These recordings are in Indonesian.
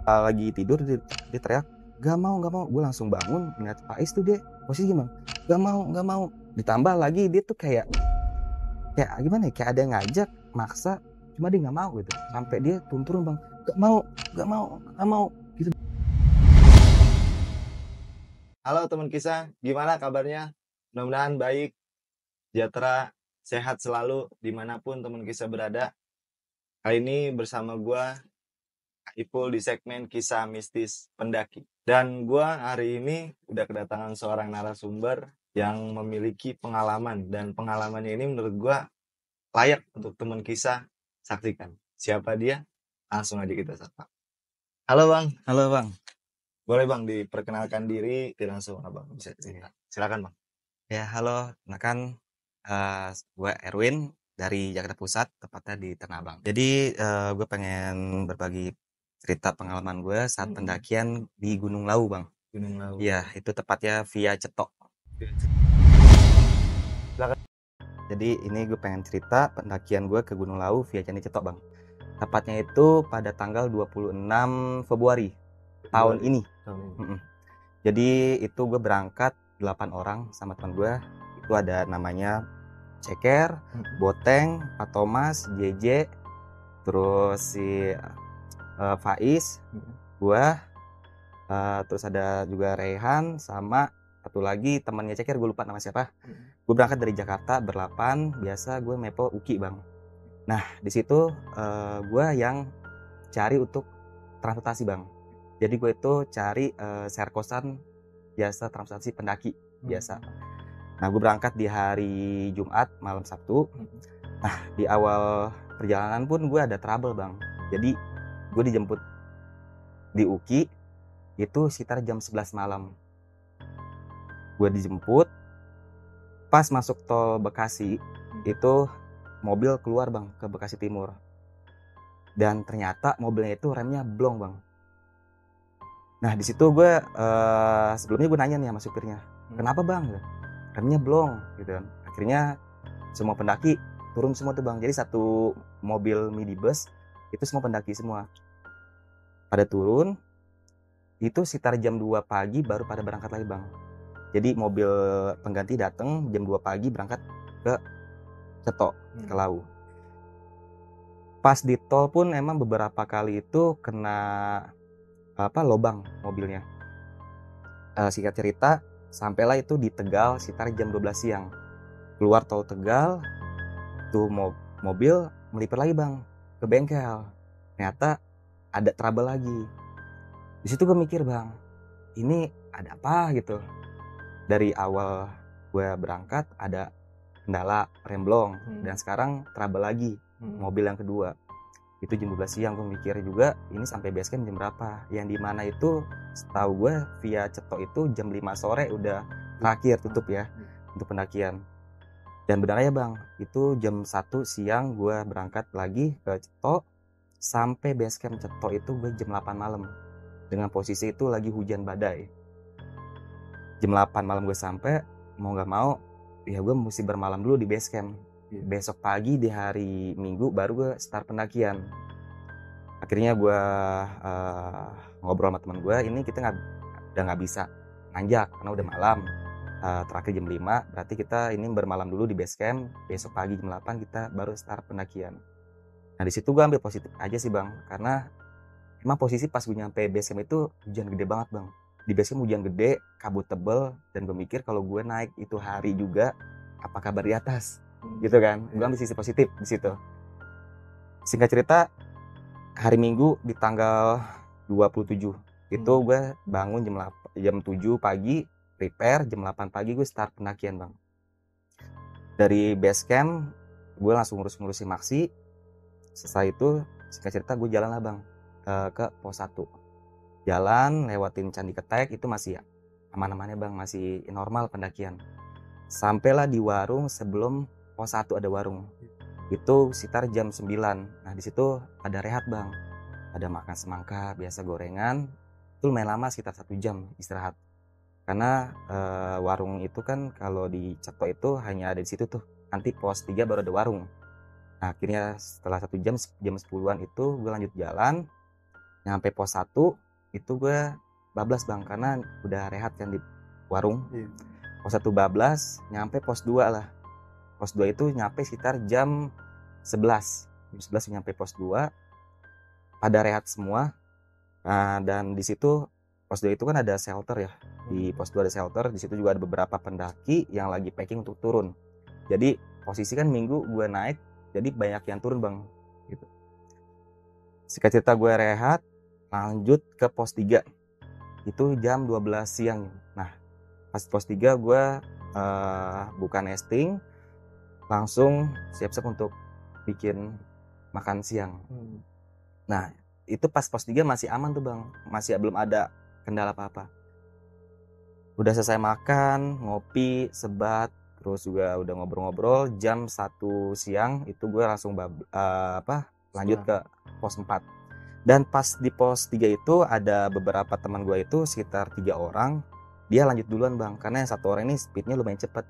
Lagi tidur dia teriak, gak mau. Gue langsung bangun, ngeliat Faiz tuh dia posisi gimana, gak mau. Ditambah lagi dia tuh kayak gimana ya, kayak ada yang ngajak maksa, cuma dia gak mau gitu, sampai dia turun bang, gak mau gitu. Halo teman kisah, gimana kabarnya? Mudah-mudahan baik, sejahtera, sehat selalu dimanapun teman kisah berada. Kali ini bersama gue Ipul di segmen kisah mistis pendaki. Dan gue hari ini udah kedatangan seorang narasumber yang memiliki pengalaman. Dan pengalamannya ini menurut gue layak untuk teman kisah saksikan. Siapa dia? Langsung aja kita sapa. Halo bang. Halo bang. Boleh bang diperkenalkan diri, langsung abang bisa cerita. Silakan bang. Ya halo, nah kan gue Erwin dari Jakarta Pusat, tepatnya di Tanah Abang. Jadi gue pengen berbagi cerita pengalaman gue saat pendakian di Gunung Lawu bang. Gunung Lawu. Iya, itu tepatnya via Cetok. Silakan. Jadi ini gue pengen cerita pendakian gue ke Gunung Lawu via Candi Cetok bang. Tepatnya itu pada tanggal 26 Februari tahun ini. Jadi itu gue berangkat 8 orang sama teman gue. Itu ada namanya Ceker, Boteng, Pak Thomas, JJ, terus si Faiz, gue, terus ada juga Rehan sama satu lagi temannya Ceker, gue lupa nama siapa. Gue berangkat dari Jakarta berlapan, biasa gue mepo Uki bang. Nah di situ gue yang cari untuk transportasi bang. Jadi gue itu cari share kosan biasa transportasi pendaki biasa. Nah gue berangkat di hari Jumat malam Sabtu. Nah di awal perjalanan pun gue ada trouble bang. Jadi gue dijemput di Uki itu sekitar jam 11 malam. Gue dijemput pas masuk tol Bekasi itu mobil keluar bang ke Bekasi Timur. Dan ternyata mobilnya itu remnya blong bang. Nah di situ gue sebelumnya gue nanya nih sama supirnya, kenapa bang? Remnya blong gitu kan. Akhirnya semua pendaki turun semua tuh bang. Jadi satu mobil minibus itu semua pendaki semua. Pada turun itu sekitar jam 2 pagi baru pada berangkat lagi bang. Jadi mobil pengganti datang jam 2 pagi berangkat ke Cetok, ke Lawu. Pas di tol pun emang beberapa kali itu kena lobang mobilnya. Singkat cerita, sampailah itu di Tegal sekitar jam 12 siang. Keluar tol Tegal, tuh mobil melipir lagi bang ke bengkel. Ternyata ada trouble lagi. Di situ gue mikir bang, ini ada apa gitu. Dari awal gue berangkat ada kendala rem blong dan sekarang trouble lagi mobil yang kedua. Itu jam 12 siang gue mikir juga ini sampai base camp jam berapa. Yang dimana itu setahu gue via Cetok itu jam 5 sore udah terakhir tutup ya untuk pendakian. Dan benar ya bang, itu jam 1 siang gue berangkat lagi ke Cetok. Sampai base camp Cetok itu gue jam 8 malam. Dengan posisi itu lagi hujan badai. Jam 8 malam gue sampai, mau gak mau ya gue mesti bermalam dulu di base camp. Besok pagi di hari Minggu baru gue start pendakian. Akhirnya gue ngobrol sama teman gue, ini kita udah gak bisa nanjak karena udah malam. Terakhir jam 5, berarti kita ini bermalam dulu di base camp. Besok pagi jam 8 kita baru start pendakian. Nah di situ gue ambil positif aja sih bang, karena emang posisi pas gue nyampe base camp itu hujan gede banget bang. Di base camp hujan gede, kabut tebel, dan gue mikir kalau gue naik itu hari juga, apa kabar di atas? Gitu kan, gue ambil sisi positif di situ. Singkat cerita, hari Minggu di tanggal 27 itu gue bangun jam 7 pagi, prepare, jam 8 pagi gue start pendakian bang. Dari base camp, gue langsung ngurus-ngurusin maksi. Setelah itu, singkat cerita gue jalan lah bang ke pos 1. Jalan, lewatin Candi Ketek, itu masih aman-amannya bang, masih normal pendakian. Sampailah di warung sebelum pos 1 ada warung. Itu sekitar jam 9. Nah di situ ada rehat bang. Ada makan semangka, biasa gorengan. Itu lumayan lama, sekitar 1 jam istirahat. Karena warung itu kan kalau di Cetok itu hanya ada di situ tuh. Nanti pos 3 baru ada warung. Nah akhirnya setelah 1 jam, jam 10-an itu gue lanjut jalan. Nyampe pos 1 itu gue bablas bang, karena udah rehat kan di warung. Pos 1 bablas, nyampe pos 2 lah. Pos 2 itu nyampe sekitar jam 11. Jam 11 nyampe pos 2. Pada rehat semua. Nah, dan di situ pos 2 itu kan ada shelter ya. Di pos 2 ada shelter, di situ juga ada beberapa pendaki yang lagi packing untuk turun. Jadi posisi kan Minggu gue naik, jadi banyak yang turun bang gitu. Singkat cerita gue rehat, lanjut ke pos 3. Itu jam 12 siang. Nah, pas pos 3 gue buka nesting, langsung siap-siap untuk bikin makan siang. Nah, itu pas pos 3 masih aman tuh bang, masih belum ada kendala apa-apa. Udah selesai makan, ngopi, sebat, terus juga udah ngobrol-ngobrol. Jam 1 siang itu gue langsung lanjut ke pos 4. Dan pas di pos 3 itu ada beberapa teman gue itu sekitar 3 orang. Dia lanjut duluan bang, karena yang satu orang ini speednya lumayan cepet.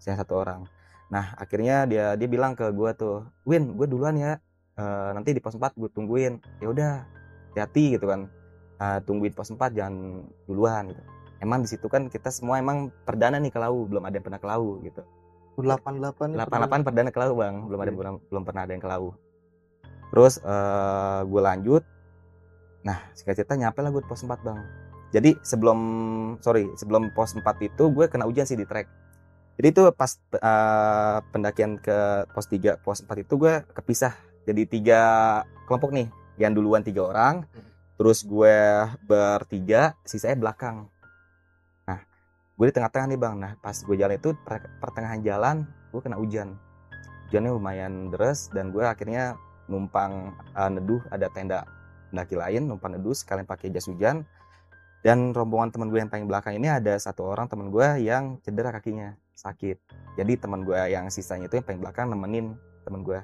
Yang satu orang. Nah akhirnya dia bilang ke gue tuh, Win gue duluan ya, nanti di pos 4 gue tungguin. Ya udah, hati-hati gitu kan, tungguin pos 4 jangan duluan gitu. Emang di situ kan kita semua emang perdana nih ke Lawu, belum ada yang pernah ke Lawu gitu. 88 perdana ke Lawu bang, belum pernah ada yang ke Lawu. Terus gue lanjut. Nah singkat cerita nyampe lah gue di pos 4 bang. Jadi sebelum pos 4 itu gue kena hujan sih di trek. Jadi itu pas pendakian ke pos 3, pos 4 itu gue kepisah. Jadi 3 kelompok nih. Yang duluan 3 orang, terus gue bertiga, sisanya belakang. Nah gue di tengah-tengah nih bang. Nah pas gue jalan itu pertengahan jalan gue kena hujan. Hujannya lumayan deras dan gue akhirnya numpang neduh, ada tenda pendaki lain, numpang neduh sekalian pakai jas hujan. Dan rombongan teman gue yang paling belakang ini ada satu orang teman gue yang cedera kakinya, sakit. Jadi teman gue yang sisanya itu yang paling belakang nemenin teman gue.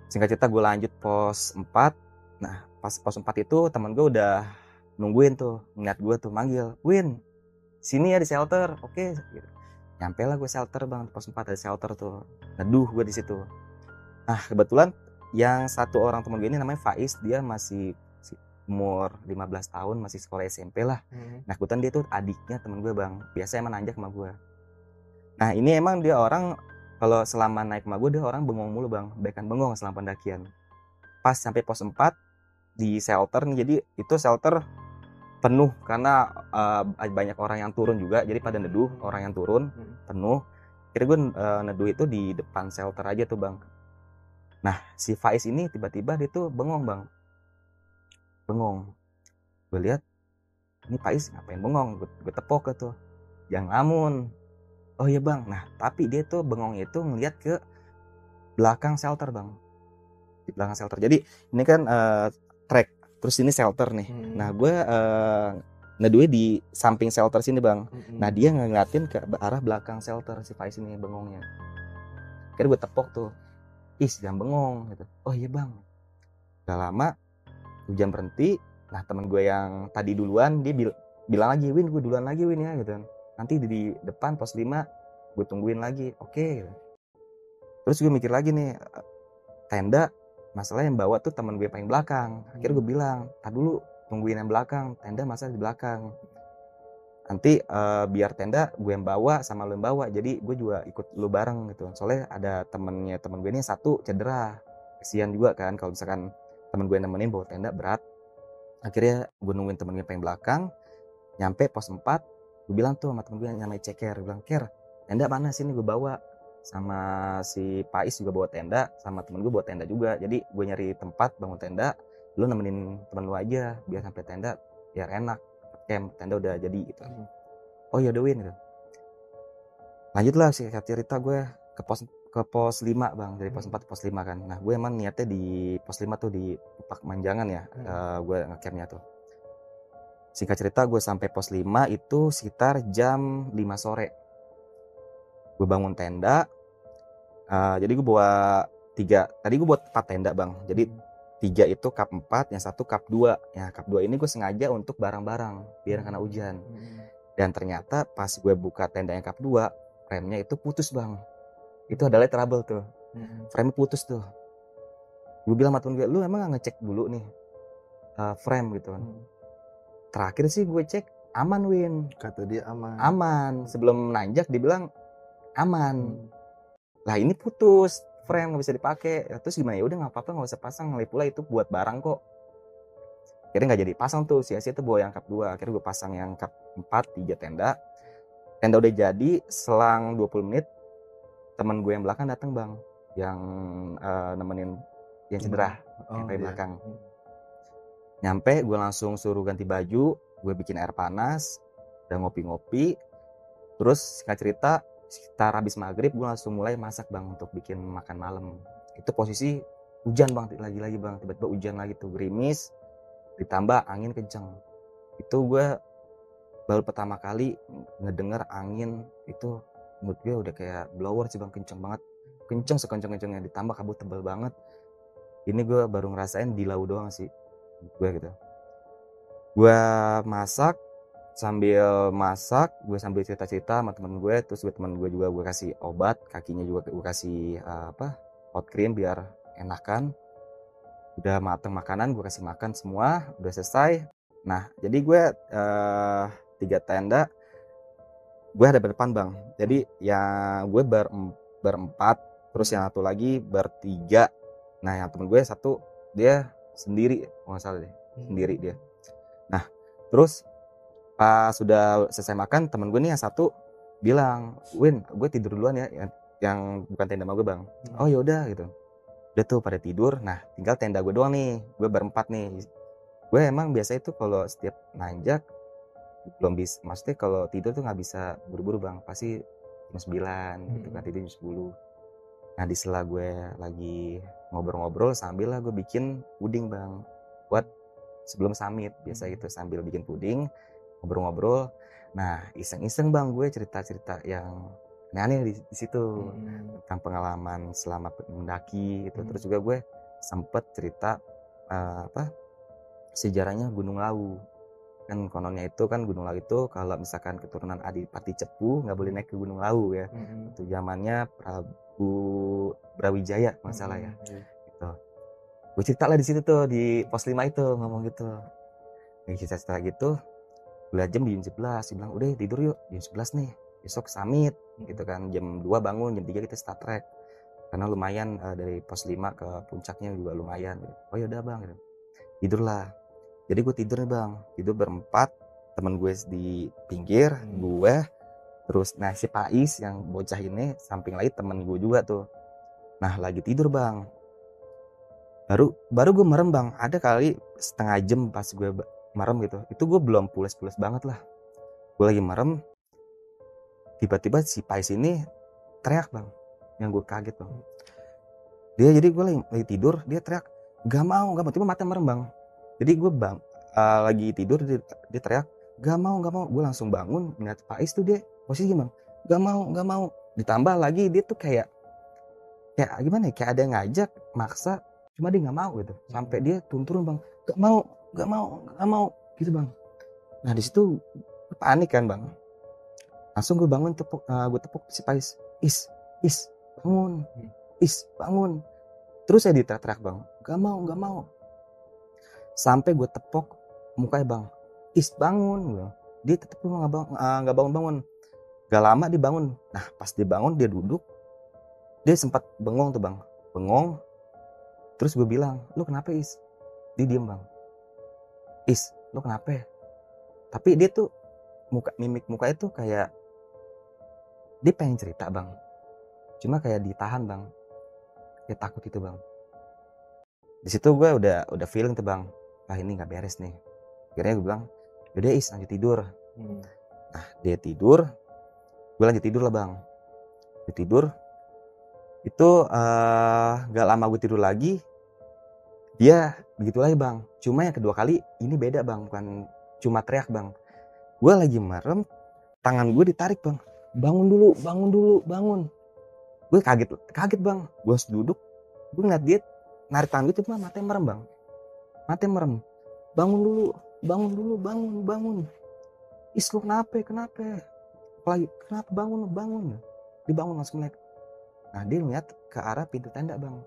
Singkat cerita gue lanjut pos 4. Nah pas pos 4 itu teman gue udah nungguin tuh, ngeliat gue tuh manggil, Win sini ya di shelter, oke. Gitu. Nyampe lah gue shelter bang, pos 4 ada shelter tuh, neduh gue di situ. Nah kebetulan yang satu orang teman gue ini namanya Faiz, dia masih umur 15 tahun, masih sekolah SMP lah. Nah kebetulan dia tuh adiknya temen gue bang, biasa emang nanjak sama gue. Nah ini emang dia orang, kalau selama naik sama gue dia orang bengong mulu bang, baikan bengong selama pendakian. Pas sampai pos 4 di shelter nih, jadi itu shelter penuh karena banyak orang yang turun juga, jadi pada neduh, orang yang turun penuh. Kira gue neduh itu di depan shelter aja tuh bang. Nah si Faiz ini tiba-tiba dia tuh bengong bang, bengong. Gue lihat ini Faiz ngapain bengong, gue tepok ke tuh, jangan ngelamun. Oh iya bang. Nah tapi dia tuh bengong itu ngeliat ke belakang shelter bang, di belakang shelter. Jadi ini kan trek, terus ini shelter nih. Nah gue neduhnya di samping shelter sini bang. Nah dia ngeliatin ke arah belakang shelter si Faiz ini bengongnya. Akhirnya gue tepok tuh, ih jangan bengong gitu. Oh iya bang. Gak lama hujan berhenti. Nah teman gue yang tadi duluan dia bilang lagi, Win gue duluan lagi Win ya gitu. Nanti di depan pos 5 gue tungguin lagi, oke. Terus gue mikir lagi nih, tenda masalah yang bawa tuh teman gue paling belakang. Akhirnya gue bilang, tar dulu tungguin yang belakang, tenda masalah di belakang. Nanti biar tenda gue yang bawa sama lo yang bawa, jadi gue juga ikut lo bareng gitu. Soalnya ada temen gue ini satu cedera, kesian juga kan kalau misalkan temen gue nemenin bawa tenda berat. Akhirnya gue nungguin temen gue paling belakang. Nyampe pos 4, gue bilang tuh sama temen gue yang namanya Ceker, gue bilang, Ker tenda mana sini gue bawa. Sama si Pais juga bawa tenda, sama temen gue bawa tenda juga. Jadi gue nyari tempat bangun tenda, lu nemenin temen lu aja biar sampai tenda biar enak, camp tenda udah jadi gitu. Oh ya Win gitu. Lanjutlah sih cerita gue ke pos 5 bang, dari pos 4 ke pos 5 kan. Nah gue emang niatnya di pos 5 tuh di Pupak Manjangan ya, gue ngecampnya tuh. Singkat cerita gue sampai pos 5 itu sekitar jam 5 sore. Gue bangun tenda, jadi gue bawa 3, tadi gue buat 4 tenda bang. Jadi 3 itu cup 4, yang 1 cup 2. Ya cup 2 ini gue sengaja untuk barang-barang biar kena hujan. Dan ternyata pas gue buka tenda yang cup 2, remnya itu putus bang. Itu adalah trouble tuh, frame putus tuh. Gue bilang sama temen gue, lu emang gak ngecek dulu nih frame gitu kan. Terakhir sih gue cek aman Win, Kata dia aman. aman. Sebelum nanjak dibilang aman. Lah ini putus frame, nggak bisa dipakai. Terus gimana? Ya udah nggak apa-apa, nggak usah pasang. Lagi pula itu buat barang kok. Akhirnya nggak jadi pasang tuh, sia-sia tuh bawa yang cup 2. Akhirnya gue pasang yang cup 4, 3 tenda. Tenda udah jadi, selang 20 menit teman gue yang belakang datang bang, yang nemenin yang cedera, yang paling belakang. Nyampe gue langsung suruh ganti baju, gue bikin air panas, udah ngopi-ngopi. Terus singkat cerita, sekitar habis maghrib gue langsung mulai masak bang untuk bikin makan malam. Itu posisi hujan bang, lagi-lagi bang, tiba-tiba hujan lagi tuh, gerimis ditambah angin kenceng. Itu gue baru pertama kali ngedenger angin itu, menurut gue udah kayak blower sih bang, kenceng banget, kenceng sekenceng-kencengnya, ditambah kabut tebal banget. Ini gue baru ngerasain di Lau doang sih gue gitu. Gue masak, sambil masak gue sambil cerita-cerita sama temen gue. Terus temen gue juga gue kasih obat, kakinya juga gue kasih hot cream biar enakan. Udah mateng makanan, gue kasih makan semua, udah selesai. Nah jadi gue 3 tenda gue ada berdepan bang. Jadi yang gue berempat, terus yang satu lagi bertiga. Nah yang temen gue satu dia sendiri, nggak salah deh, sendiri dia. Nah terus pas sudah selesai makan, temen gue nih yang satu bilang, Win, gue tidur duluan ya, yang bukan tenda sama gue bang. Oh yaudah gitu. Udah tuh pada tidur. Nah tinggal tenda gue doang nih, gue berempat nih. Gue emang biasa itu kalau setiap nanjak belum bisa, maksudnya kalau tidur tuh nggak bisa buru-buru bang, pasti jam 9 gitu kan, tidur jam 10. Nah di sela gue lagi ngobrol-ngobrol sambil lah gue bikin puding bang, buat sebelum summit biasa gitu, sambil bikin puding ngobrol-ngobrol. Nah iseng-iseng bang gue cerita-cerita yang aneh-aneh di situ, tentang pengalaman selama mendaki gitu. Terus juga gue sempet cerita sejarahnya Gunung Lawu. Kan kononnya itu kan Gunung Lawu itu kalau misalkan keturunan Adipati Cepu nggak boleh naik ke Gunung Lawu ya. Itu zamannya Prabu Brawijaya kalau nggak salah ya. Gitu. Gue cerita lah di situ tuh di pos 5 itu ngomong gitu. Cerita gitu. Gue liat jam di jam 11, dia bilang udah tidur yuk, jam 11 nih, besok summit gitu kan. Jam 2 bangun, jam 3 kita start trek. Karena lumayan dari pos 5 ke puncaknya juga lumayan. Oh yaudah bang gitu. Tidurlah. Jadi gue tidur nih bang, tidur berempat, temen gue di pinggir, gue, terus nah si Pais yang bocah ini samping lagi temen gue juga tuh. Nah lagi tidur bang, baru gue merem bang, ada kali setengah jam pas gue merem gitu, itu gue belum pules-pules banget lah. Gue lagi merem, tiba-tiba si Pais ini teriak bang, yang gue kaget bang. Dia jadi gue lagi tidur, dia teriak, gak mau, tiba mata merem bang. Jadi gue lagi tidur, dia teriak, gak mau. Gue langsung bangun, ngeliat Pais tuh dia posisi gimana, gak mau. Ditambah lagi dia tuh kayak gimana ya, kayak ada yang ngajak, maksa, cuma dia gak mau gitu. Sampai dia turun bang, gak mau gitu bang. Nah di situ panik kan bang. Langsung gue bangun, gue tepuk si Pais, Is bangun, bangun. Terus saya diteriak bang, gak mau. Sampai gue tepok mukanya bang, Is bangun. Dia tetep gak bangun. Gak lama dia bangun. Nah pas dia bangun, dia duduk, dia sempat bengong tuh bang, terus gue bilang, lu kenapa Is? Dia diem bang, Is lu kenapa? Tapi dia tuh mimik mukanya tuh kayak dia pengen cerita bang, cuma kayak ditahan bang, dia takut itu bang. Di situ gue udah feeling tuh bang, ini nggak beres nih. Akhirnya gue bilang, yaudah Is lanjut tidur. Nah dia tidur, gue lanjut tidur lah bang. Dia tidur, itu gak lama gue tidur lagi, dia begitu lagi bang. Cuma yang kedua kali ini beda bang, bukan cuma teriak bang. Gue lagi merem, tangan gue ditarik bang, bangun dulu. Gue kaget bang. Gue harus duduk, gue ngeliat dia narik tangan gue, itu matanya merem bang, bangun dulu, bangun. Is lu kenapa? Lagi kenapa bangun? Dibangun langsung naik. Nah dia ngeliat ke arah pintu tenda bang.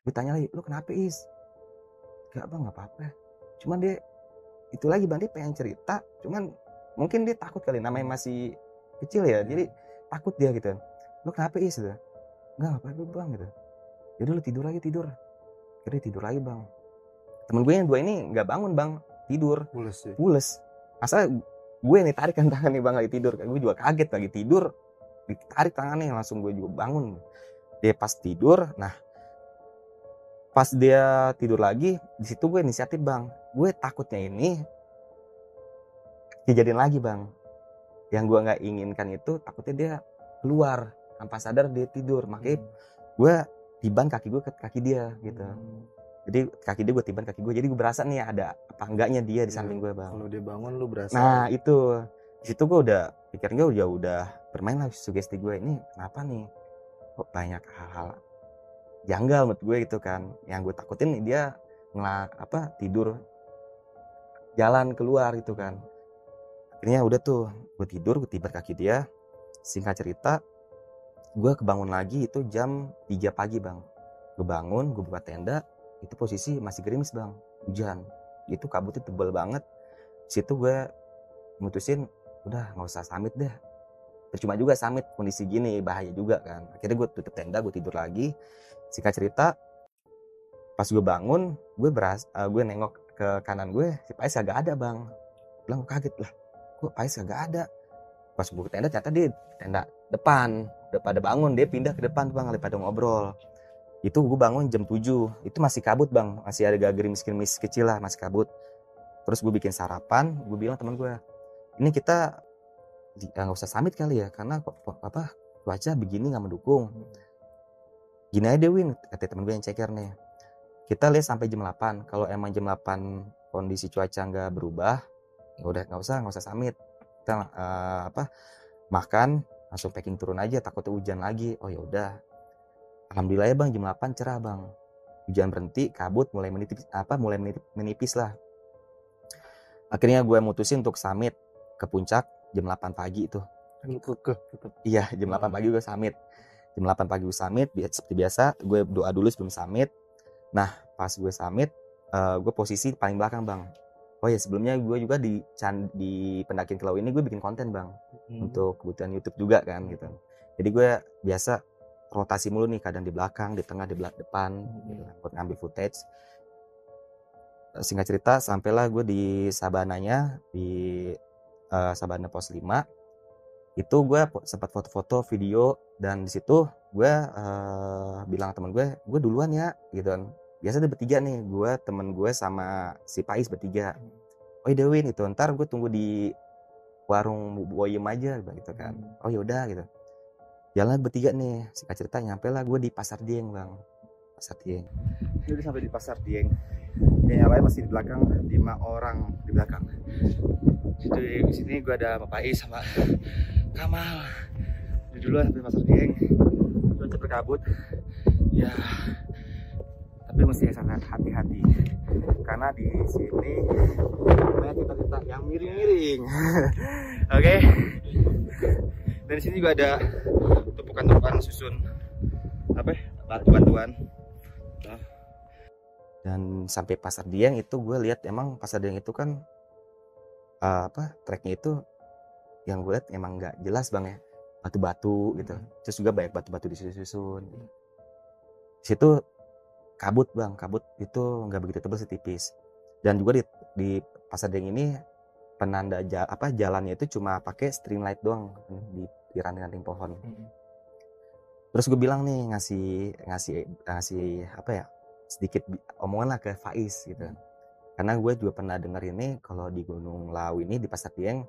Gue tanya lagi, lu kenapa Is? Gak bang, gak apa-apa. Cuman dia itu lagi bang, dia pengen cerita, cuman mungkin dia takut kali, namanya masih kecil ya, jadi takut dia gitu. Lu kenapa Is? Gitu. Gak apa-apa bang gitu. Jadi lu tidur lagi, tidur. Akhirnya tidur lagi bang. Temen gue yang dua ini gak bangun bang, tidur. Pules. Masa gue nih tarik kan tangan nih bang lagi tidur. Gue juga kaget lagi tidur, ditarik tangannya, langsung gue juga bangun. Dia pas tidur, nah pas dia tidur lagi, di situ gue inisiatif bang. Gue takutnya ini kejadian lagi bang. Yang gue nggak inginkan itu takutnya dia keluar tanpa sadar dia tidur. Makanya gue tiban kaki gue ke kaki dia gitu. Jadi kaki dia gue tiban kaki gue. Jadi gue berasa nih ada apa enggaknya dia di samping gue bang. Kalau dia bangun lu berasa. Nah itu di situ gue udah pikirin gue udah bermain lah sugesti gue, ini kenapa nih kok banyak hal-hal janggal menurut gue gitu kan. Yang gue takutin dia tidur jalan keluar gitu kan. Akhirnya udah tuh gue tidur, gue tibar kaki dia. Singkat cerita, gue kebangun lagi itu jam 3 pagi bang. Gue bangun, gue buka tenda, itu posisi masih gerimis bang, hujan. Itu kabutnya tebel banget. Situ gue mutusin udah nggak usah summit deh. Percuma juga summit kondisi gini, bahaya juga kan. Akhirnya gue tutup tenda, gue tidur lagi. Singkat cerita, pas gue bangun, gue nengok ke kanan gue, si Pais kagak ada bang. Bilang gue kaget lah, kok Pais kagak ada. Pas gue ke tenda, ternyata dia tenda depan. Udah pada bangun, dia pindah ke depan bang, pada ngobrol. Itu gue bangun jam 7, itu masih kabut bang, masih ada gerimis-gerimis kecil lah, masih kabut. Terus gue bikin sarapan, gue bilang teman gue, ini kita nggak usah summit kali ya, karena cuaca begini nggak mendukung. Gini aja deh Win, kata temen gue yang ceker nih, kita lihat sampai jam 8. Kalau emang jam 8 kondisi cuaca nggak berubah, ya udah nggak usah summit. Kita makan langsung packing turun aja, takutnya hujan lagi. Oh ya udah, alhamdulillah ya bang, jam 8 cerah bang, hujan berhenti, kabut mulai menipis lah. Akhirnya gue mutusin untuk summit ke puncak jam 8 pagi itu. Iya, jam 8 pagi gue summit. Jam 8 pagi gue summit, seperti biasa gue doa dulu sebelum summit. Nah pas gue summit, gue posisi paling belakang bang. Oh ya, sebelumnya gue juga di pendakian Kelau ini gue bikin konten bang, untuk kebutuhan YouTube juga kan gitu. Jadi gue biasa rotasi mulu nih, kadang di belakang, di tengah, di depan gitu, buat ngambil footage. Singkat cerita, sampailah gue di Sabananya, di Sabana Pos 5. Itu gue sempat foto-foto, video, dan di situ gue bilang teman gue duluan ya gitu kan. Biasa ada bertiga nih, gue, temen gue sama si Pais bertiga. Oh iya Dewin itu, ntar gue tunggu di warung Boyem aja gitu kan. Oh yaudah gitu. Jalan bertiga nih, singkat cerita nyampe lah gue di Pasar Dieng bang. Pasar Dieng. Udah sampai di Pasar Dieng. Yang lain masih di belakang, 5 orang di belakang. Di sini gue ada Bapak Pais sama Kamal. Di dulu sampai Pasar Dieng. Cuaca berkabut. Ya, tapi mesti sangat hati-hati karena di sini banyak cerita-cerita yang miring-miring. Oke. Dan di sini juga ada tumpukan-tumpukan susun batu-batuan. Dan sampai Pasar Dieng itu gue lihat emang Pasar Dieng itu kan treknya itu yang gue lihat emang nggak jelas bang ya, batu-batu gitu. Terus juga banyak batu-batu disusun. Di situ kabut bang, kabut itu nggak begitu tebal, setipis. Dan juga di Pasar Dieng ini penanda jalannya itu cuma pakai string light doang di ranting-ranting pohon. Terus gue bilang nih, ngasih sedikit omongan lah ke Faiz gitu. Karena gue juga pernah denger ini, kalau di Gunung Lawu ini di Pasar Dieng,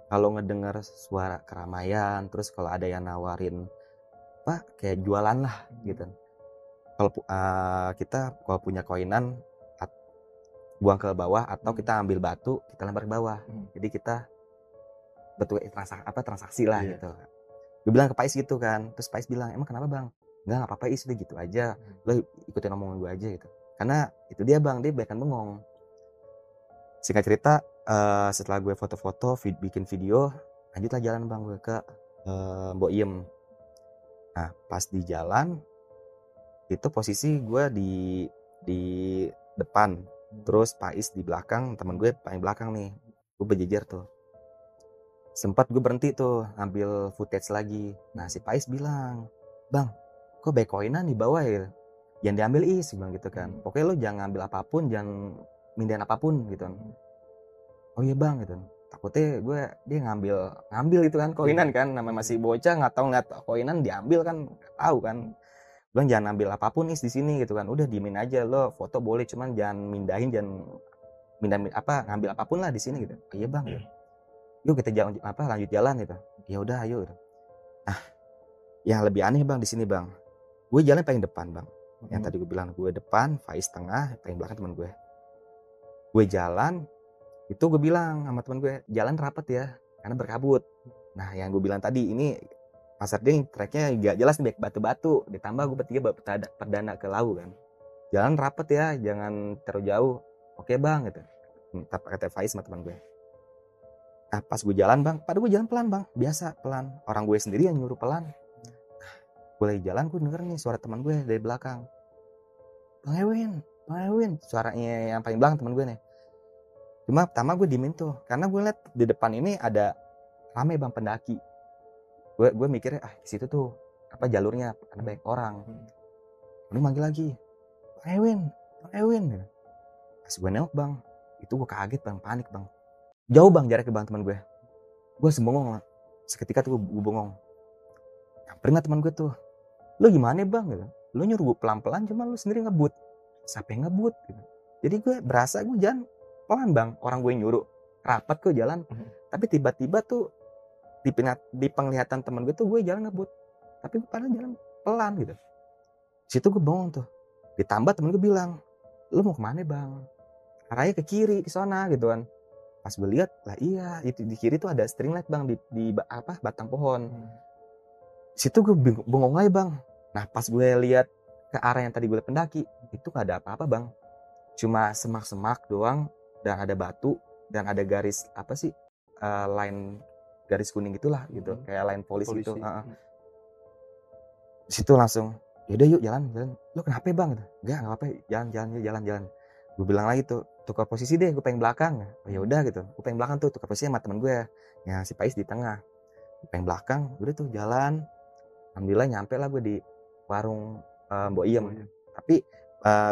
kalau ngedenger suara keramaian, terus kalau ada yang nawarin kayak jualan lah gitu. Kalau kita punya koinan, buang ke bawah, atau kita ambil batu, kita lempar ke bawah. Jadi kita transaksi lah gitu. Gue bilang ke Pais gitu kan. Terus Pais bilang, emang kenapa bang? Enggak apa-apa Is, udah gitu aja. Lo ikutin omongan gue aja gitu. Karena itu dia bang, dia banyak bengong. Singkat cerita, setelah gue foto-foto, bikin video, lanjutlah jalan bang gue ke Boyem. Nah pas di jalan, Itu posisi gue di depan, terus Pais di belakang, teman gue paling belakang nih. Gue berjejer tuh. Sempat gue berhenti tuh ambil footage lagi. Nah si Pais bilang, "Bang, kok baik koinan di bawah ya? Jangan diambil is," bilang gitu kan. Pokoknya lo jangan ambil apapun, jangan mindahin apapun gitu kan. Oh iya bang gitu. Takutnya dia ngambil gitu kan koinan kan, namanya masih bocah nggak tahu ngeliat koinan diambil kan, nggak tahu kan. Bilang jangan ambil apapun is di sini gitu kan. Udah diemin aja, lo foto boleh cuman jangan ngambil apapun lah di sini gitu. Oh, iya bang gitu. Yuk kita lanjut jalan gitu. Ya udah ayo gitu. Nah, yang lebih aneh bang di sini bang, gue jalan paling depan bang. Yang tadi gue bilang gue depan, Faiz tengah, paling belakang teman gue. Gue jalan, itu gue bilang sama teman gue, jalan rapet ya, karena berkabut. Nah yang gue bilang tadi, ini Pasar Ding treknya gak jelas nih, batu-batu. Ditambah gue bertiga perdana ke Lau kan. Jalan rapet ya, jangan terlalu jauh. Oke bang gitu. Kata Faiz sama teman gue. Nah pas gue jalan bang, padahal gue jalan pelan bang, biasa pelan. Orang gue sendiri yang nyuruh pelan. Nah, gue lagi jalan, gue denger nih suara teman gue dari belakang. Bang Ewin, suaranya yang paling belakang teman gue nih. Cuma pertama gue diemin tuh, karena gue liat di depan ini ada rame bang pendaki. Gue mikirnya di situ tuh apa jalurnya karena banyak orang. Lalu manggil lagi, Bang Ewin. Pas gue nengok bang, itu gue kaget bang, panik bang. Jauh bang jaraknya bang teman gue. Gue sembongong lah. Seketika tuh gue bengong. Nyamperin lah teman gue tuh. Lu gimana bang gitu? Lu nyuruh gue pelan-pelan, cuma lu sendiri ngebut. Siapa yang ngebut gitu. Jadi gue berasa gue jalan pelan bang. Orang gue nyuruh rapat gue jalan. Tapi tiba-tiba tuh di penglihatan teman gue tuh gue jalan ngebut. Tapi gue padahal jalan pelan gitu. Situ gue bengong tuh. Ditambah temen gue bilang, lu mau kemana bang? Arahnya ke kiri, ke sana gitu kan. Pas gue lihat, lah iya, itu di kiri tuh ada string light bang di batang pohon. Situ gue bengong aja bang. Nah pas gue lihat ke arah yang tadi gue liat pendaki, itu nggak ada apa-apa bang. Cuma semak-semak doang, dan ada batu, dan ada garis line garis kuning gitulah gitu, kayak line polisi. Gitu. Di situ langsung, yaudah yuk jalan. Lo kenapa bang? Enggak apa-apa, jalan. Gue bilang lagi tuh, tukar posisi deh, gue pengen belakang. Oh yaudah gitu, gue pengen belakang tuh, tukar posisi sama temen gue, yang si Pais di tengah. Gue pengen belakang, udah tuh jalan. Alhamdulillah nyampe lah gue di warung Mbok Iem. Tapi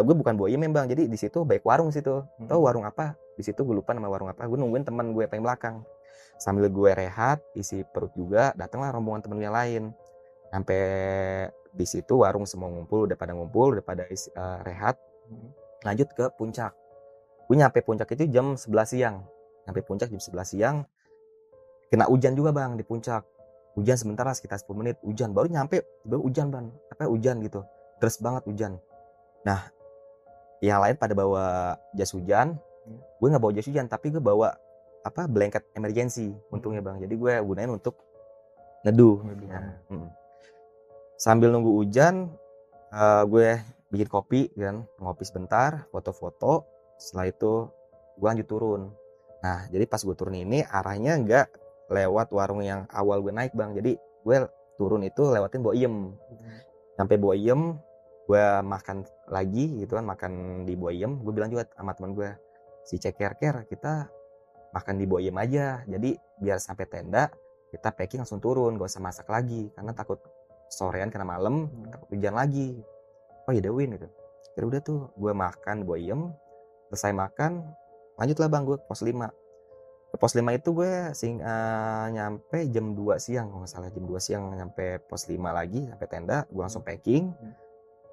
gue bukan Mbok Iem bang, jadi di situ baik warung situ. Tahu warung apa? Di situ gue lupa nama warung apa. Gue nungguin teman gue pengen belakang. Sambil gue rehat, isi perut juga, datanglah rombongan temen yang lain. Sampai di situ warung semua ngumpul, udah pada rehat. Lanjut ke puncak. Gue nyampe puncak itu jam 11 siang. Nyampe puncak jam 11 siang. Kena hujan juga bang di puncak. Hujan sebentar lah, sekitar 10 menit. Hujan, baru nyampe, baru hujan bang. Hujan gitu. Deras banget hujan. Nah, yang lain pada bawa jas hujan. Gue gak bawa jas hujan, tapi gue bawa blanket emergency untungnya bang. Jadi gue gunain untuk neduh. Sambil nunggu hujan, gue bikin kopi kan, ngopi sebentar, foto-foto. Setelah itu gue lanjut turun. Nah jadi pas gue turun ini arahnya nggak lewat warung yang awal gue naik bang. Jadi gue turun itu lewatin Mbok Iem. Sampai Mbok Iem, gue makan lagi gitu kan, makan di Mbok Iem. Gue bilang juga sama teman gue, si Ceker, kita makan di Mbok Iem aja. Jadi biar sampai tenda kita packing langsung turun, gak usah masak lagi karena takut sorean kena malam, takut hujan lagi. Oh iya Dewin gitu. Jadi udah tuh gue makan Mbok Iem, selesai makan, lanjutlah bang gue ke pos 5. Ke pos 5 itu gue nyampe jam 2 siang kalau gak salah, jam 2 siang nyampe pos 5 lagi, sampai tenda, gue langsung packing,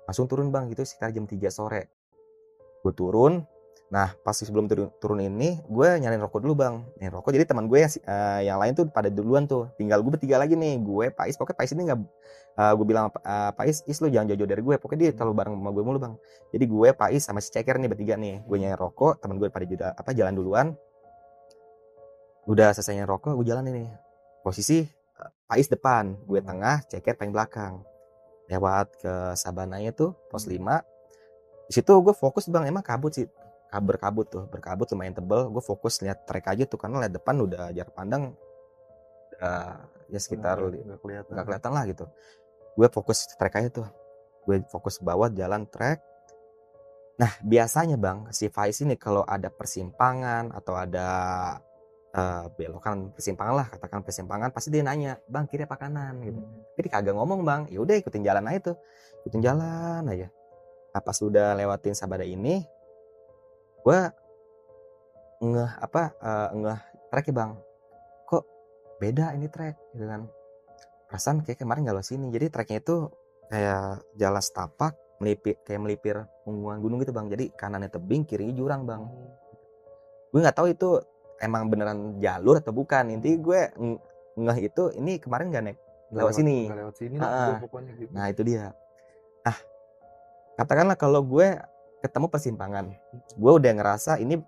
langsung turun bang gitu sekitar jam 3 sore. Gue turun. Nah pas sebelum turun ini gue nyalain rokok dulu bang, nyalain rokok. Jadi teman gue yang lain tuh pada duluan tuh, tinggal gue bertiga lagi nih, gue Pais. Pokoknya Pais ini nggak, gue bilang Pais, lu jangan jauh-jauh dari gue, pokoknya dia terlalu bareng sama gue mulu bang. Jadi gue Pais sama si Ceker nih bertiga nih, gue nyalain rokok, teman gue pada jalan duluan. Udah selesai nyalain rokok, gue jalan ini, posisi Pais depan, gue tengah, Ceker paling belakang. Lewat ke Sabananya tuh pos 5. Di situ gue fokus bang, emang kabut sih. Berkabut lumayan tebel. Gue fokus lihat trek aja tuh, karena lihat depan udah jarak pandang ya sekitar nggak kelihatan lah gitu. Gue fokus trek aja tuh. Gue fokus ke bawah jalan trek. Nah biasanya bang si Faiz ini kalau ada persimpangan atau ada belokan persimpangan lah, katakan persimpangan, pasti dia nanya, bang kiri apa kanan gitu. Jadi kagak ngomong bang, ya udah ikutin jalan aja tuh, ikutin jalan aja. Nah pas udah lewatin Sabada ini, gue ngeh trek ya bang, kok beda ini trek gitu kan. Perasaan kayak kemarin gak lewat sini. Jadi treknya itu kayak jalan setapak melipir punggungan gunung gitu bang. Jadi kanannya tebing, kirinya jurang bang. Gue nggak tahu itu emang beneran jalur atau bukan. Intinya gue ngeh itu ini kemarin gak naik lewat sini. Nggak lewat sini lah pokoknya gitu. Nah itu dia. Nah katakanlah kalau gue ketemu persimpangan, gue udah ngerasa ini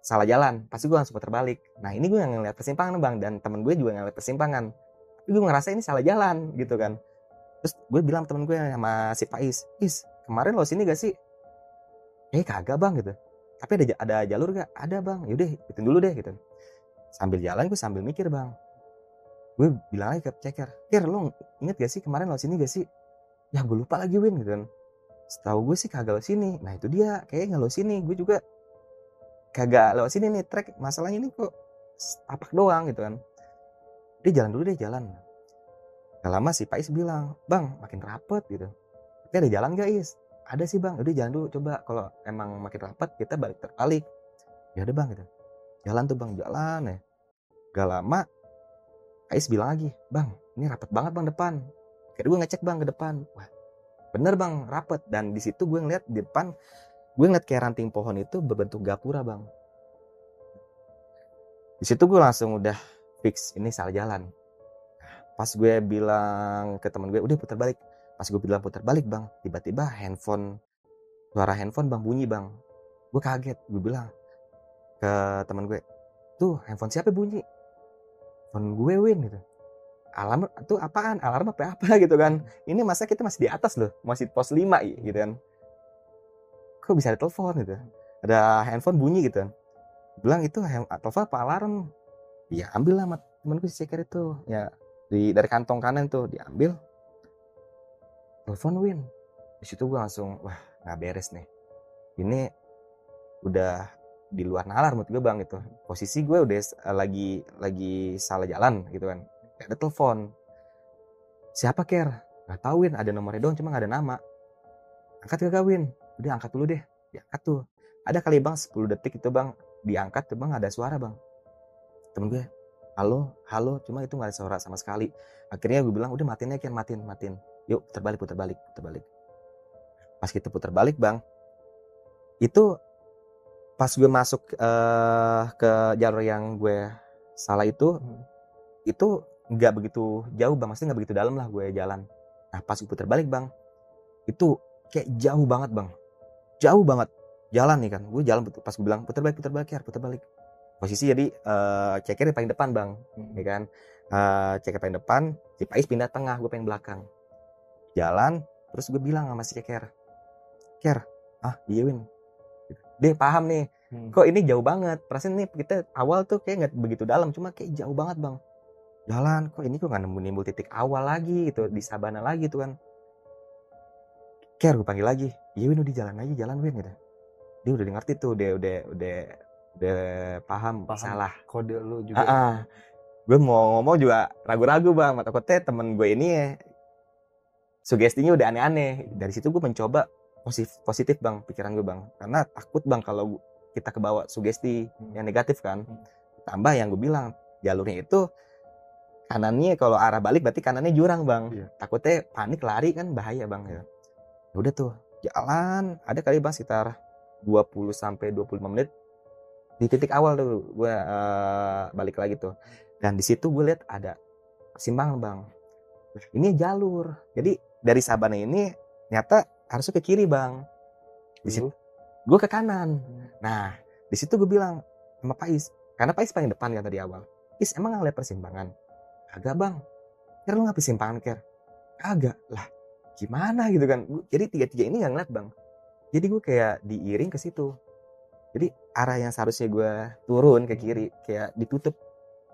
salah jalan, pasti gue langsung putar balik. Nah ini gue yang ngeliat persimpangan bang, dan temen gue juga ngeliat persimpangan. Tapi gue ngerasa ini salah jalan gitu kan. Terus gue bilang temen gue sama si Faiz, kemarin lo sini gak sih? Kagak bang gitu. Tapi ada jalur gak? Ada bang. Yaudah ikutin dulu deh gitu. Sambil jalan gue sambil mikir bang. Gue bilang lagi ke ceker, Ker lo inget gak sih kemarin lo sini gak sih? Ya gue lupa lagi Win gitu kan. Setahu gue sih kagak lo sini. Nah itu dia, kayaknya gak lo sini. Gue juga kagak lewat sini nih trek, masalahnya ini kok tapak doang gitu kan. Dia jalan dulu deh, jalan. Gak lama si Pais bilang, bang makin rapet gitu. Tapi ada jalan gak Is? Ada sih bang, udah jalan dulu coba, kalau emang makin rapet kita balik. Ya udah bang gitu. Jalan tuh bang, jalan ya. Gak lama Pais bilang lagi, bang ini rapet banget bang depan. Kayak gue ngecek bang ke depan, wah bener bang rapet. Dan di situ gue ngeliat di depan, gue ngeliat kayak ranting pohon itu berbentuk gapura bang. Di situ gue langsung udah fix ini salah jalan. Pas gue bilang ke teman gue udah putar balik. Pas gue bilang putar balik bang, tiba-tiba suara handphone bang bunyi bang. Gue kaget, gue bilang ke teman gue, tuh handphone siapa bunyi? Handphone gue Win gitu. Alarm tuh apaan? Alarm apa gitu kan? Ini masa kita masih di atas loh, masih pos 5 gitu kan? Kok bisa ada telepon gitu? Ada handphone bunyi gitu kan? Bilang itu telepon apa alarm? Ya ambil lah sama temen gue si ceker itu, ya dari kantong kanan tuh diambil, telepon Win. Di situ gue langsung wah nggak beres nih, ini udah di luar nalar menurut gue bang. Itu posisi gue udah lagi salah jalan gitu kan. Ada telepon, siapa Ker? Nggak tahu Win, ada nomornya doang cuma nggak ada nama. Angkat gak Win? Udah angkat dulu deh. Diangkat tuh, ada kali bang 10 detik itu bang, diangkat tuh bang ada suara bang. Temen gue, halo, cuma itu gak ada suara sama sekali. Akhirnya gue bilang, udah matiin aja Ken, matiin. Yuk putar balik. Pas kita putar balik bang, itu pas gue masuk ke jalur yang gue salah itu gak begitu jauh bang, maksudnya gak begitu dalam lah gue jalan. Nah pas gue putar balik bang, itu kayak jauh banget bang, jalan nih kan. Gue jalan, pas gue bilang putar balik. Posisi jadi ceker di paling depan bang, ya kan. Ceker paling depan, si Pais pindah tengah, gue paling belakang. Jalan, terus gue bilang sama si ceker, Ker, iya Win, dia paham nih, kok ini jauh banget. Perasaan nih kita awal tuh kayak nggak begitu dalam, cuma kayak jauh banget bang. Jalan, kok ini kok nggak nemu titik awal lagi gitu, di Sabana lagi tuh kan. Ker, gue panggil lagi, iya Win udah jalan Win gitu. Dia udah ngerti tuh, dia udah paham salah kode lu juga. Gue mau ngomong juga ragu-ragu bang, takutnya temen gue ini sugestinya udah aneh-aneh. Dari situ gue mencoba positif bang pikiran gue bang, karena takut bang kalau kita kebawa sugesti yang negatif kan. Tambah yang gue bilang jalurnya itu kanannya kalau arah balik berarti kanannya jurang bang. Takutnya panik lari kan bahaya bang ya. Udah tuh jalan, ada kali bang sekitar 20-25 menit. Di titik awal tuh gue balik lagi tuh, dan di situ gue lihat ada persimpangan bang. Ini jalur, jadi dari Sabana ini ternyata harusnya ke kiri bang. Di situ gue ke kanan. Nah di situ gue bilang sama Pais, karena Pais paling depan kan tadi awal. Is emang nggak lihat persimpangan? Kagak bang. Ker lu nggak persimpangan Ker? Kagak lah. Gimana gitu kan? Jadi tiga ini nggak ngeliat bang. Jadi gue kayak diiring ke situ. Jadi arah yang seharusnya gue turun ke kiri kayak ditutup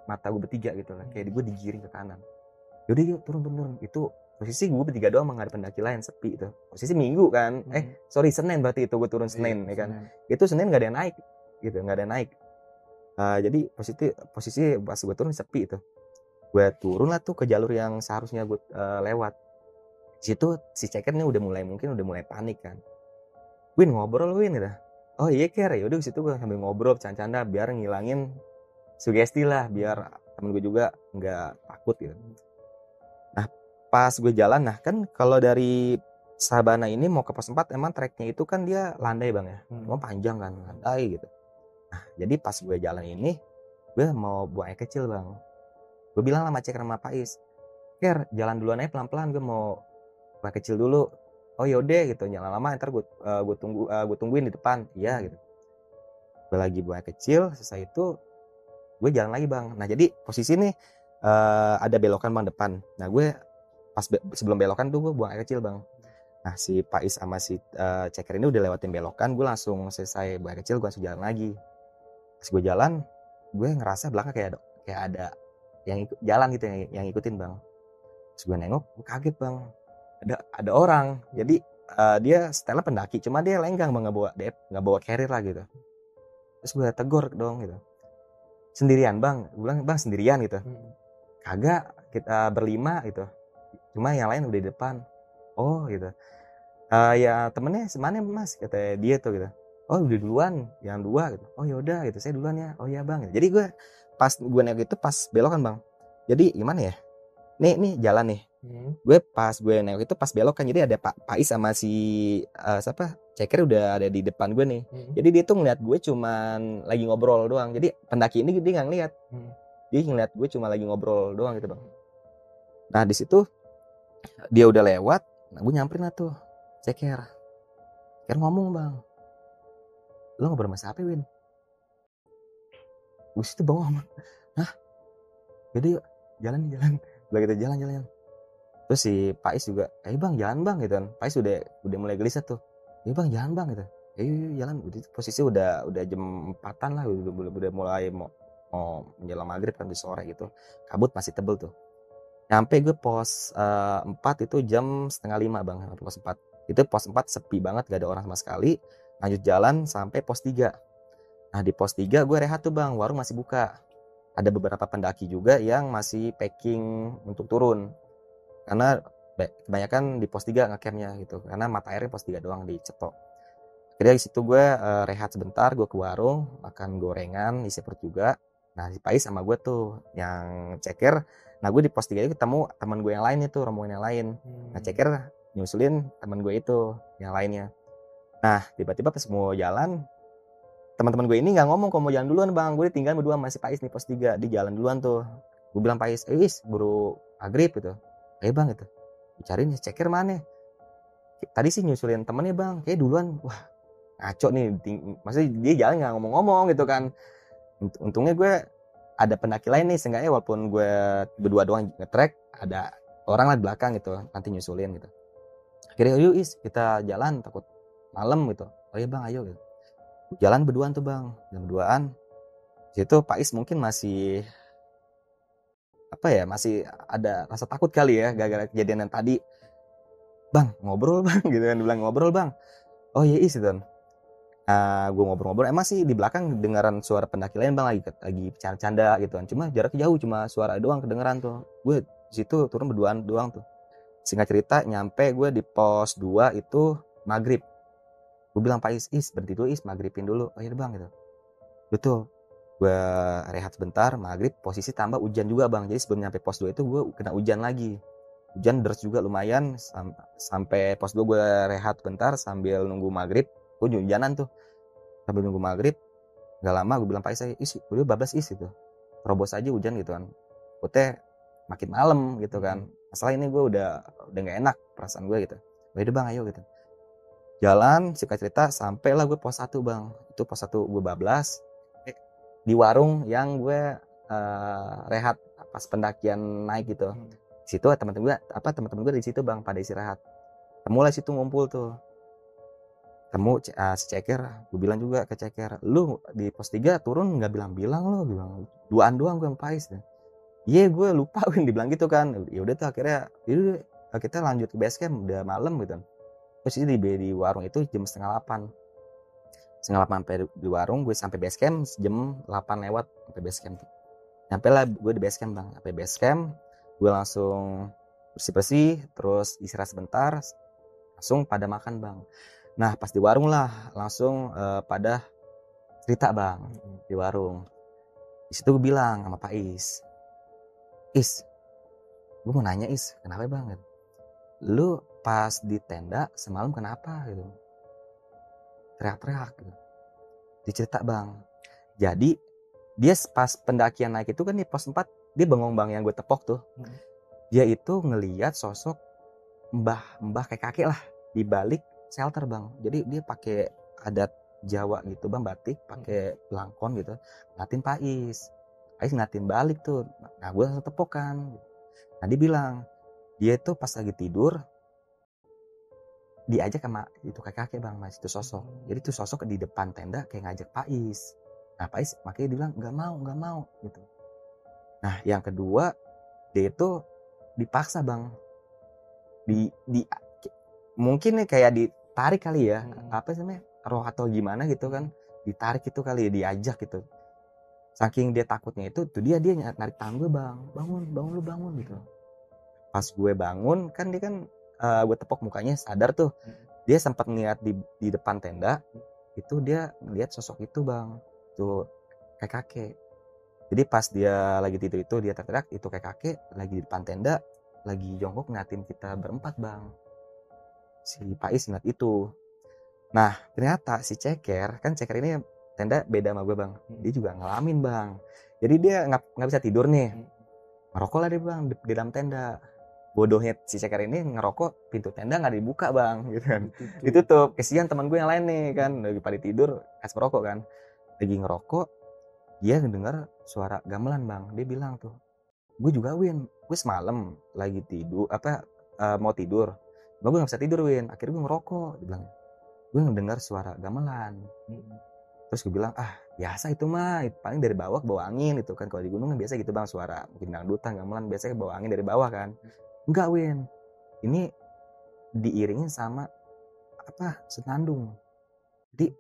mata gue bertiga gitu lah, kayak gue digiring ke kanan. Yaudah yuk turun. Itu posisi gue bertiga doang, nggak ada pendaki lain, sepi itu. Posisi Minggu kan, sorry Senin berarti itu gue turun Senin, ya kan. Itu Senin nggak ada yang naik, gitu, nggak ada yang naik. Jadi posisi pas gue turun sepi itu. Gue turun lah tuh ke jalur yang seharusnya gue lewat. Situ si Ceker nih udah mulai panik kan. Win ngobrol Win gitu. Oh iya Ker, ya udah situ gue sambil ngobrol canda-canda biar ngilangin sugesti lah, biar temen gue juga nggak takut gitu. Nah pas gue jalan, nah kan kalau dari Sabana ini mau ke pos 4 emang treknya itu kan dia landai bang ya, emang panjang kan, landai gitu. Nah jadi pas gue jalan ini, gue mau buang air kecil bang. Gue bilang sama Ceker sama Pais, Ker jalan duluan aja pelan-pelan, gue mau buang air kecil dulu. Oh yaudah gitu, jangan lama ntar gue tungguin di depan, iya gitu. Gue lagi buang air kecil, selesai itu gue jalan lagi bang. Nah jadi posisi nih ada belokan bang depan. Nah gue pas sebelum belokan tuh gue buang air kecil bang. Nah si Pais sama si Ceker ini udah lewatin belokan, gue langsung selesai buang air kecil, gue langsung jalan lagi. Pas gue jalan, gue ngerasa belakang kayak ada yang jalan gitu, yang ngikutin bang. Terus gue nengok, gue kaget bang, ada orang. Jadi dia setelah pendaki, cuma dia lenggang bang, nggak bawa carrier lah gitu. Terus gue tegur dong gitu, sendirian bang? Gue bilang bang sendirian gitu. Kagak, kita berlima gitu, cuma yang lain udah di depan. Oh gitu. Ya temennya semana mas, kata dia tuh gitu. Oh udah duluan, yang dua gitu. Oh yaudah gitu, saya duluan ya. Oh iya bang gitu. Jadi gue pas gue naik itu pas belokan bang. Jadi gimana ya, nih jalan nih. Gue pas gue naik itu pas belok kan, jadi ada Pais sama si siapa Ceker udah ada di depan gue nih. Jadi dia tuh ngeliat gue cuman lagi ngobrol doang. Jadi pendaki ini dia nggak ngeliat, dia ngeliat gue cuma lagi ngobrol doang gitu bang. Nah di situ dia udah lewat, nah gue nyamperin lah tuh Ceker ngomong bang, lo ngobrol sama siapa Win? Gue situ bawah, hah? Jadi jalan begitu jalan. Terus si Pais juga, bang jalan bang gitu kan. Pais udah mulai gelisah tuh. Bang jalan bang gitu. Ayo jalan. Posisi udah jam 4-an lah, udah mulai mau menjelang maghrib kan, di sore gitu. Kabut masih tebel tuh. Nyampe gue pos 4 itu jam 4:30 bang, pos 4. Itu pos 4 sepi banget, gak ada orang sama sekali. Lanjut jalan sampai pos 3. Nah di pos 3 gue rehat tuh bang, warung masih buka. Ada beberapa pendaki juga yang masih packing untuk turun. Karena kebanyakan di pos 3 ngecampnya gitu, karena mata airnya pos 3 doang di Cetok. Akhirnya di situ gue rehat sebentar, gue ke warung makan gorengan, isi perut juga. Nah si Pais sama gue tuh yang Ceker, nah gue di pos 3 itu ketemu teman gue yang lain itu, rombongan yang lain. Nah Ceker nyusulin teman gue itu yang lainnya. Nah tiba-tiba pas mau jalan, teman-teman gue ini nggak ngomong kalau mau jalan duluan bang, gue ditinggal berdua sama si Pais nih pos 3, di jalan duluan tuh. Gue bilang Pais, buru maghrib gitu. Bang gitu, dicariin Ceker mana? Tadi sih nyusulin temennya bang, kayak duluan. Wah ngaco nih, maksudnya dia jalan nggak ngomong-ngomong gitu kan. Untungnya gue ada pendaki lain nih, seenggaknya walaupun gue berdua doang nge-trek, ada orang lah di belakang gitu, nanti nyusulin gitu. Akhirnya yuk kita jalan, takut malam gitu. Oh iya bang ayo gitu. Jalan berduaan tuh bang, situ Pais mungkin masih masih ada rasa takut kali ya, gara-gara kejadian yang tadi. Bang ngobrol bang gitu kan, bilang ngobrol bang. Oh iya gitu. Gue ngobrol-ngobrol, emang sih di belakang dengaran suara pendaki lain bang, lagi canda gitu kan. Cuma jaraknya jauh, cuma suara doang kedengeran tuh. Gue di situ turun berduaan doang tuh. Singkat cerita nyampe gue di pos 2 itu maghrib. Gue bilang Pais, berhenti dulu maghribin dulu. Oh iya bang gitu. Betul. Gue rehat sebentar, maghrib, posisi tambah hujan juga bang. Jadi sebelum nyampe pos 2 itu gue kena hujan lagi. Hujan deras juga lumayan, sampai pos 2 gue rehat bentar sambil nunggu maghrib. Gue hujanan tuh sambil nunggu maghrib. Gak lama gue bilang Pais, udah bablas itu, terobos aja hujan gitu kan. Gue makin malam gitu kan. Masalah ini gue udah gak enak perasaan gue gitu. Udah bang ayo gitu. Jalan singkat cerita sampailah gue pos 1 bang. Itu pos 1 gue bablas di warung yang gue rehat pas pendakian naik gitu. Di situ teman-teman gue di situ bang, pada istirahat. Temulah situ ngumpul tuh. Temu si Ceker, gue bilang juga ke Ceker, lu di pos 3 turun nggak bilang-bilang lo, bilang duaan doang gue sama Pais. Iya gue lupa Win, dibilang gitu kan. Ya udah tuh akhirnya kita lanjut ke base camp udah malam gitu. Terus di warung itu jam setengah 8 sampai di warung. Gue sampai base camp jam 8 lewat sampai base camp tuh. Nyampe lah gue di base camp bang. Sampai base camp gue langsung bersih terus istirahat sebentar, langsung pada makan bang. Nah pas di warung lah langsung pada cerita bang di warung. Di situ gue bilang sama Pak Is, gue mau nanya Is, kenapa bang? Lu pas di tenda semalam kenapa gitu? Teriak-teriak gitu. Dicerita bang. Jadi dia pas pendakian naik itu kan di pos 4 dia bengong bang yang gue tepok tuh. Dia itu ngelihat sosok mbah kayak kakek lah di balik shelter bang. Jadi dia pakai adat Jawa gitu bang, batik, pakai belangkon gitu, ngatin Pak Is ngatin balik tuh. Nah gue langsung tepok kan. Nah dia bilang dia itu pas lagi tidur diajak sama itu kakek bang, mas itu sosok. Jadi itu sosok di depan tenda kayak ngajak Pak Is. Nah Pak Is makanya dia bilang nggak mau gitu. Nah yang kedua dia itu dipaksa bang, di mungkin nih kayak ditarik kali ya, apa sih namanya, roh atau gimana gitu kan, ditarik itu kali ya, diajak gitu. Saking dia takutnya itu tuh dia narik tangan gue bang, bangun gitu. Pas gue bangun kan dia kan gue tepok mukanya sadar tuh. Dia sempat ngeliat di depan tenda itu, dia ngeliat sosok itu bang, tuh kayak kakek. Jadi pas dia lagi tidur itu dia teriak itu kayak kakek lagi di depan tenda, lagi jongkok ngeliatin kita berempat bang. Si Pak Is ngeliat itu. Nah ternyata si Ceker ini tenda beda sama gue bang, dia juga ngalamin bang. Jadi dia nggak bisa tidur nih, ngerokok lah dia bang di dalam tenda. Bodohnya si Ceker ini ngerokok, pintu tenda nggak dibuka bang gitu kan, ditutup. Kesian teman gue yang lain nih kan lagi pada tidur kasih merokok kan, lagi ngerokok. Dia ngedengar suara gamelan bang. Dia bilang tuh, gue juga Win, gue semalam lagi tidur mau tidur, gue nggak bisa tidur Win, akhirnya gue ngerokok. Dia bilang gue ngedengar suara gamelan. Terus gue bilang biasa itu mah, itu paling dari bawah bawa angin itu kan, kalau di gunung kan biasa gitu bang, suara mungkin dangdutan gamelan biasanya bawa angin dari bawah kan. Enggak Win, ini diiringin sama senandung. Jadi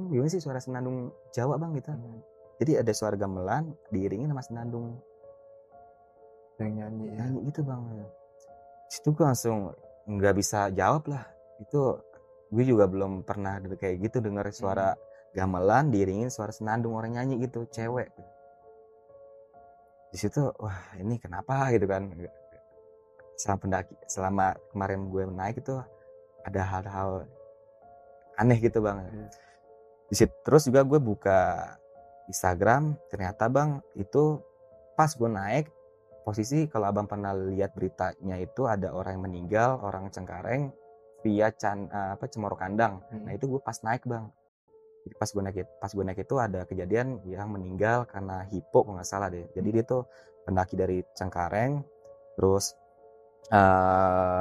gimana sih suara senandung Jawa bang gitu. Jadi ada suara gamelan diiringin sama senandung yang nyanyi gitu bang. Situ gue langsung nggak bisa jawab lah, itu gue juga belum pernah kayak gitu dengar suara gamelan diiringin suara senandung orang nyanyi gitu, cewek. Di situ wah ini kenapa gitu kan. Selama kemarin gue naik itu ada hal-hal aneh gitu bang. Di situ terus juga gue buka Instagram, ternyata bang itu pas gue naik posisi, kalau abang pernah lihat beritanya itu ada orang yang meninggal, orang Cengkareng via Cemoro Kandang. Nah itu gue pas naik bang. Jadi pas gue naik itu ada kejadian yang meninggal karena hipo kalau nggak salah deh. Jadi dia tuh pendaki dari Cengkareng, terus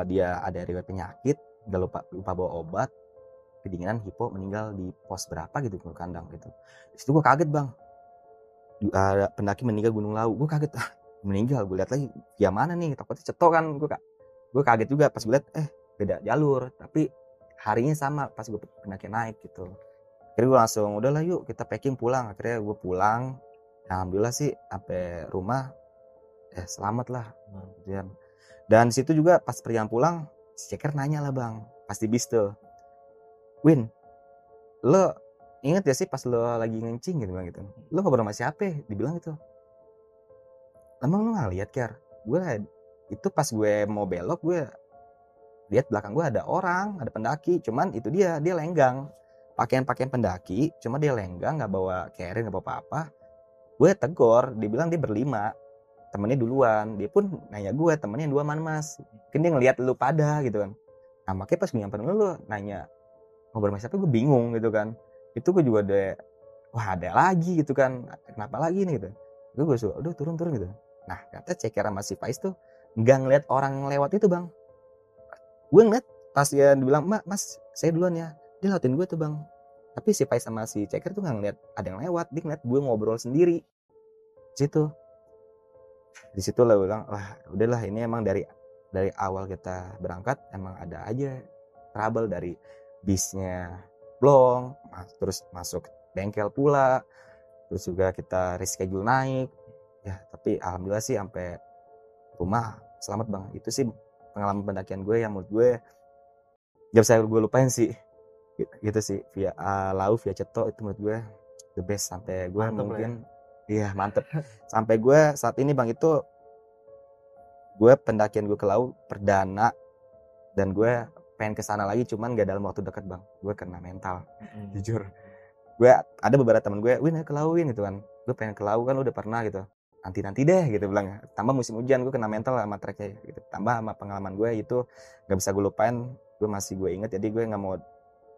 dia ada riwayat penyakit, udah lupa bawa obat, kedinginan, hipo, meninggal di pos berapa gitu Gunung Kandang gitu. Di situ gue kaget bang, ada pendaki meninggal Gunung Lawu. Gue kaget, meninggal. Gue lihat lagi ya mana nih, takutnya cetok kan. Gue kaget juga pas gue lihat beda jalur, tapi harinya sama pas gue pendaki naik gitu. Akhirnya gue langsung udahlah yuk kita packing pulang. Akhirnya gue pulang, alhamdulillah sih sampai rumah selamat lah. Dan situ juga pas perjalanan pulang si Ceker nanya lah bang, pas di bis tuh, Win, lo inget gak sih pas lo lagi ngencing gitu bang gitu, lo ngobrol sama siapa? Dibilang gitu. Emang lo nggak lihat Ker? Gue itu pas gue mau belok, gue lihat belakang gue ada orang, ada pendaki, cuman itu dia lenggang, pakaian pendaki, cuma dia lenggang, nggak bawa carrier, nggak bawa apa-apa. Gue tegur, dibilang dia berlima, temennya duluan. Dia pun nanya gue, temennya 2 mana mas? Mungkin dia ngeliat lu pada gitu kan. Nah makanya pas gue nyamperin lu nanya ngobrol sama siapa, gue bingung gitu kan. Itu gue juga ada lagi gitu kan, kenapa lagi nih gitu. Gue suruh udah turun gitu. Nah kata Ceker sama si Faiz tuh nggak ngeliat orang lewat itu bang. Gue ngeliat pas dia bilang mas saya duluan ya, dia lewatin gue tuh bang. Tapi si Faiz sama si Ceker tuh nggak ngeliat ada yang lewat, dia ngeliat gue ngobrol sendiri situ. Di situ lah bilang, wah udahlah ini emang dari awal kita berangkat emang ada aja trouble, dari bisnya blong, terus masuk bengkel pula, terus juga kita reschedule naik ya, tapi alhamdulillah sih sampai rumah selamat bang. Itu sih pengalaman pendakian gue yang menurut gue gak bisa gue lupain sih, gitu sih. Via Lau via Ceto itu menurut gue the best. Sampai gue Mantep mungkin iya mantep sampai gue saat ini bang, itu gue pendakian gue ke Lau perdana dan gue pengen kesana lagi, cuman gak dalam waktu dekat bang, gue kena mental. Jujur gue ada beberapa teman gue, Win ke Lau Win gitu kan, gue pengen ke Lau kan lu udah pernah gitu, nanti deh gitu bilang. Tambah musim hujan, gue kena mental sama treknya gitu, tambah sama pengalaman gue itu gak bisa gue lupain, gue masih gue inget. Jadi gue nggak mau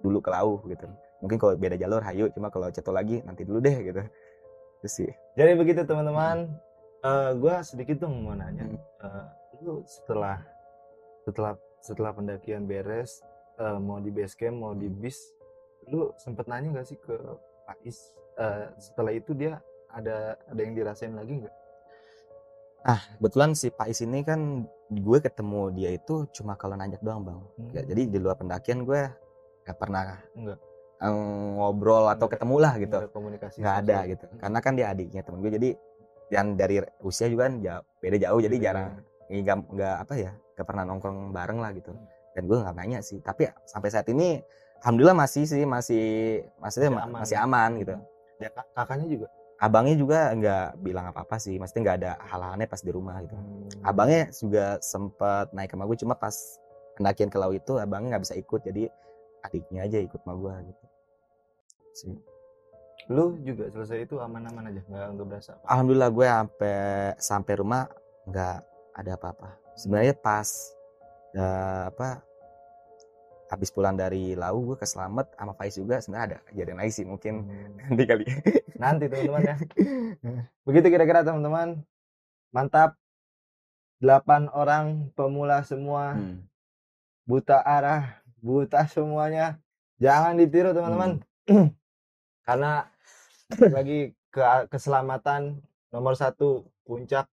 dulu ke Lau gitu, mungkin kalau beda jalur hayu, cuma kalau Ceto lagi nanti dulu deh gitu. Itu sih. Jadi begitu teman-teman. Gue sedikit dong mau nanya. Lu setelah pendakian beres, mau di base camp mau di bis, lu sempet nanya gak sih ke Pais, setelah itu dia ada yang dirasain lagi nggak? Kebetulan si Pais ini kan gue ketemu dia itu cuma kalau nanjak doang bang. Ya, jadi di luar pendakian gue gak pernah ngobrol atau ketemu lah gitu, nggak ada gitu. Karena kan dia adiknya temen gue, jadi yang dari usia juga kan beda jauh, jadi jarang nggak apa ya, nggak pernah nongkrong bareng lah gitu. Dan gue nggak nanya sih, tapi sampai saat ini alhamdulillah masih aman gitu. Ya, kakaknya juga, abangnya juga nggak bilang apa-apa sih, maksudnya nggak ada hal-halnya pas di rumah gitu. Abangnya juga sempat naik sama gue, cuma pas pendakian ke Lau itu abangnya nggak bisa ikut, jadi adiknya aja ikut sama gue gitu sih. Lu juga selesai itu aman-aman aja, nggak berasa apa? Alhamdulillah gue sampai rumah nggak ada apa-apa. Sebenarnya pas habis pulang dari Lau, gue keselamat sama Faiz juga sebenarnya ada kejadian lagi sih, mungkin nanti kali. Nanti teman-teman ya. Begitu kira-kira teman-teman. Mantap. 8 orang pemula semua. Buta arah, buta semuanya. Jangan ditiru teman-teman. Karena lagi keselamatan nomor 1, puncak.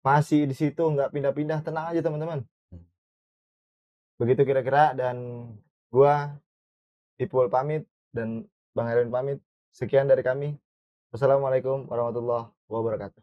Masih di situ, nggak pindah-pindah, tenang aja teman-teman. Begitu kira-kira, dan gua Ipul pamit dan Bang Erwin pamit. Sekian dari kami. Wassalamualaikum warahmatullahi wabarakatuh.